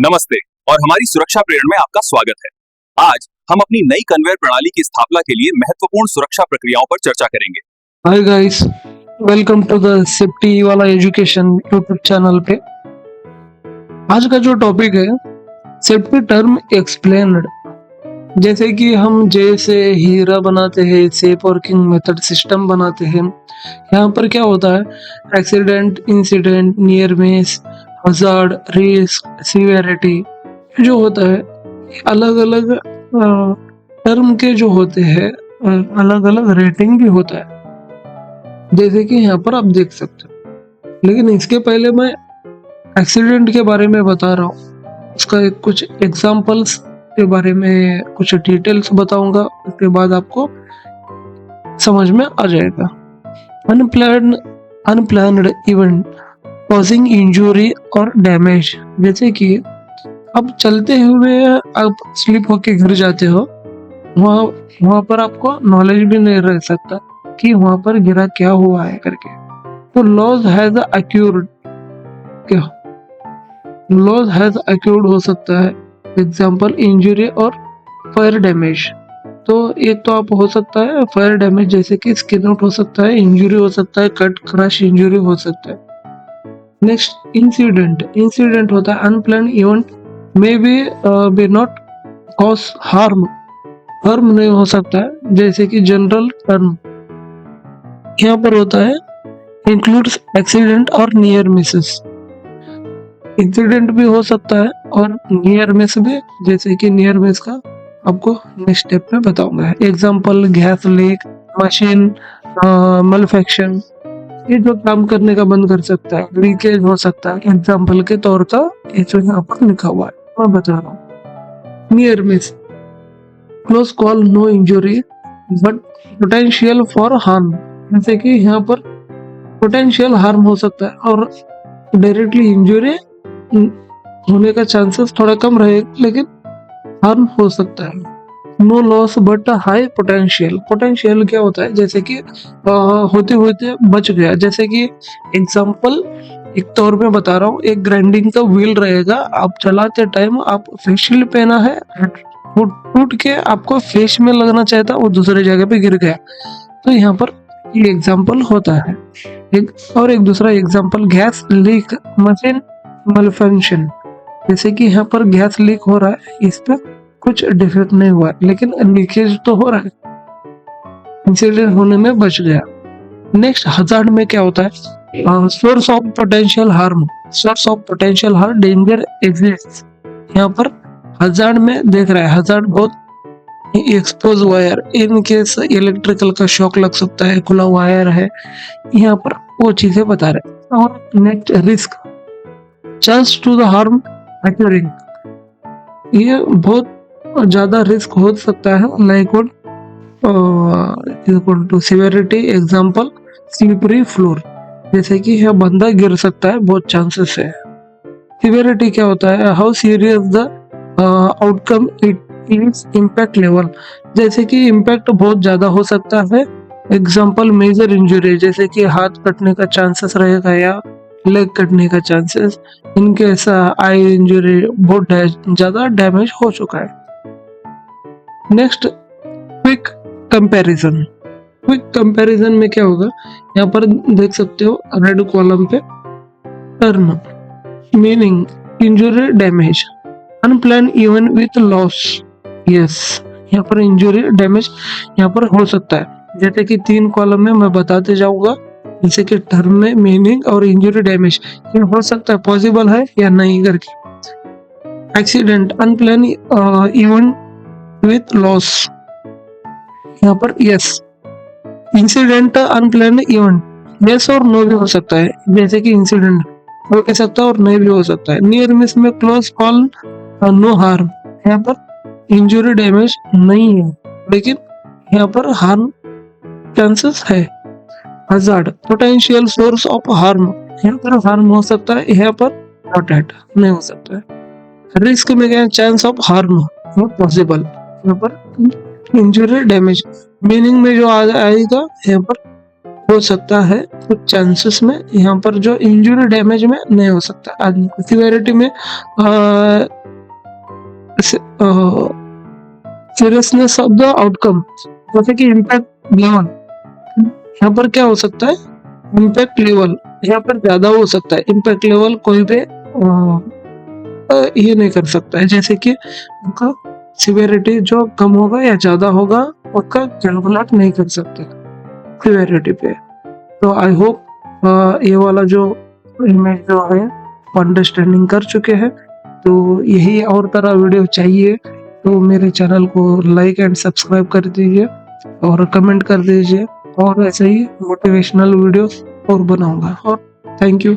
नमस्ते और हमारी सुरक्षा प्रेरण में आपका स्वागत है। आज हम अपनी नई कन्वेयर प्रणाली की स्थापना के लिए महत्वपूर्ण सुरक्षा प्रक्रियाओं पर चर्चा करेंगे। Hi guys, welcome to the safety वाला एजुकेशन यूट्यूब चैनल पे। आज का जो टॉपिक है सेफ्टी टर्म एक्सप्लेन्ड। जैसे कि हम जैसे हीरा बनाते हैं, सेफ वर्किंग मेथड सिस्टम बनाते हैं, यहाँ पर क्या होता है accident, incident, near miss, hazard, risk, severity जो होता है अलग अलग टर्म के जो होते हैं अलग अलग रेटिंग भी होता है, जैसे कि यहाँ पर आप देख सकते हो। लेकिन इसके पहले मैं एक्सीडेंट के बारे में बता रहा हूँ, उसका एक कुछ एग्जांपल्स के बारे में कुछ डिटेल्स बताऊंगा, उसके बाद आपको समझ में आ जाएगा। अनप्लान्ड इवेंट कॉजिंग इंजुरी और डैमेज, जैसे कि अब चलते हुए आप स्लिप होके गिर जाते हो, वहाँ पर आपको नॉलेज भी नहीं रह सकता कि वहां पर गिरा क्या हुआ है करके। तो लॉस हैज अक्यूर्ड, क्या लॉस हैज अक्यूर्ड हो सकता है, एग्जाम्पल इंजुरी और फायर डैमेज। तो एक तो आप हो सकता है फायर डैमेज, जैसे कि स्किन आउट हो सकता है, इंजुरी हो सकता है, कट क्रश इंजुरी हो सकता है। नेक्स्ट इंसिडेंट होता है unplanned event may be not cause harm नहीं हो सकता है, जैसे कि जनरल टर्म यहाँ पर होता है इंक्लूड्स एक्सीडेंट और नियर मिसेस। इंसिडेंट भी हो सकता है और नियर मिस भी, जैसे कि नियर मिस का आपको नेक्स्ट स्टेप में बताऊंगा। Example gas leak, machine manufacturing, ये जो काम करने का बंद कर सकता है, लीकेज हो सकता है, एग्जांपल के तौर का ये जो यहाँ पर लिखा हुआ है मैं बता रहा हूँ। Near miss close call, no injury but potential for harm, जैसे कि यहाँ पर पोटेंशियल हार्म हो सकता है और डायरेक्टली इंजुरी होने का चांसेस थोड़ा कम रहेगा, लेकिन हार्म हो सकता है। No loss but high potential क्या होता है, जैसे कि होते होते बच गया, जैसे कि एग्जांपल एक तौर पे बता रहा हूँ, एक ग्राइंडिंग का व्हील रहेगा, आप चलाते टाइम आप फेशियल पहना है, वो टूट के आपको फेस में लगना चाहिए था, वो दूसरे जगह पे गिर गया। तो यहाँ पर ये एग्जांपल होता है। एक दूसरा एग्जांपल गैस लीक, मशीन मैल्फंक्शन, जैसे कि यहाँ पर गैस लीक हो रहा है, इस पर कुछ डिफेक्ट नहीं हुआ लेकिन लीकेज तो हो रहा है, इंसिडेंट होने में बच गया। नेक्स्ट हजार्ड में क्या होता है source of potential harm, danger exist. यहाँ पर हजार्ड में देख रहा है, हजार्ड बहुत expose wire, in case electrical का शॉक लग सकता है, खुला वायर है, यहाँ पर वो चीजें बता रहे। और next risk, chance to the harm occurring, ये बहुत ज्यादा रिस्क हो सकता है, like equal to severity, example slippery floor, जैसे कि यह बंदा गिर सकता है, बहुत चांसेस है। सिवियरिटी क्या होता है, how serious the outcome it is, impact level, जैसे कि इम्पैक्ट बहुत ज्यादा हो सकता है, एग्जांपल मेजर इंजुरी, जैसे कि हाथ कटने का चांसेस रहेगा या लेग कटने का चांसेस, इनके ऐसा आई इंजुरी, बहुत ज्यादा डैमेज हो चुका है। नेक्स्ट क्विक कंपैरिजन में क्या होगा, यहाँ पर देख सकते हो रेड कॉलम पे term meaning injury damage, unplanned event with loss, yes यहाँ पर इंजुरी डैमेज यहाँ पर हो सकता है, जैसे कि 3 कॉलम में मैं बताते जाऊंगा, जैसे कि टर्म में मीनिंग और इंजुरी डैमेज ये हो सकता है, पॉसिबल है या नहीं करके। Accident unplanned event with loss, यहाँ पर yes. Incident unplanned event, yes और नो भी हो सकता है, जैसे कि इंसिडेंट हो सकता है और नहीं भी हो सकता है। नियर मिस में क्लोज कॉल, नो हार्म, यहाँ पर इंजुरी डैमेज नहीं है, लेकिन यहाँ पर हार्म चांसेस है। Hazard potential source of harm, यहाँ पर हार्म हो सकता है, यहाँ पर नॉट एट नहीं हो सकता है। रिस्क में क्या चांस ऑफ हार्म पॉसिबल, यहाँ पर इंजुरी डैमेज। मीनिंग में जो आएगा यहाँ पर हो सकता है कुछ चांसेस में, यहाँ पर जो इंजुरी डैमेज में नहीं हो सकता। आदमी को सिवियरिटी में सीरियसनेस ऑफ द आउटकम, जैसे कि इम्पैक्ट लेवल, यहाँ पर क्या हो सकता है, इम्पैक्ट लेवल यहाँ पर ज्यादा हो सकता है। इम्पैक्ट लेवल कोई भी ये नहीं कर सकता है, जैसे कि उनका सिवियरिटी जो कम होगा या ज्यादा होगा उसका कैलकुलेट नहीं कर सकते सिवियरिटी पे। तो आई होप ये वाला जो इमेज जो है अंडरस्टैंडिंग कर चुके हैं। तो यही और तरह वीडियो चाहिए तो मेरे चैनल को लाइक एंड सब्सक्राइब कर दीजिए और कमेंट कर दीजिए, और ऐसे ही मोटिवेशनल वीडियो और बनाऊंगा। और थैंक यू।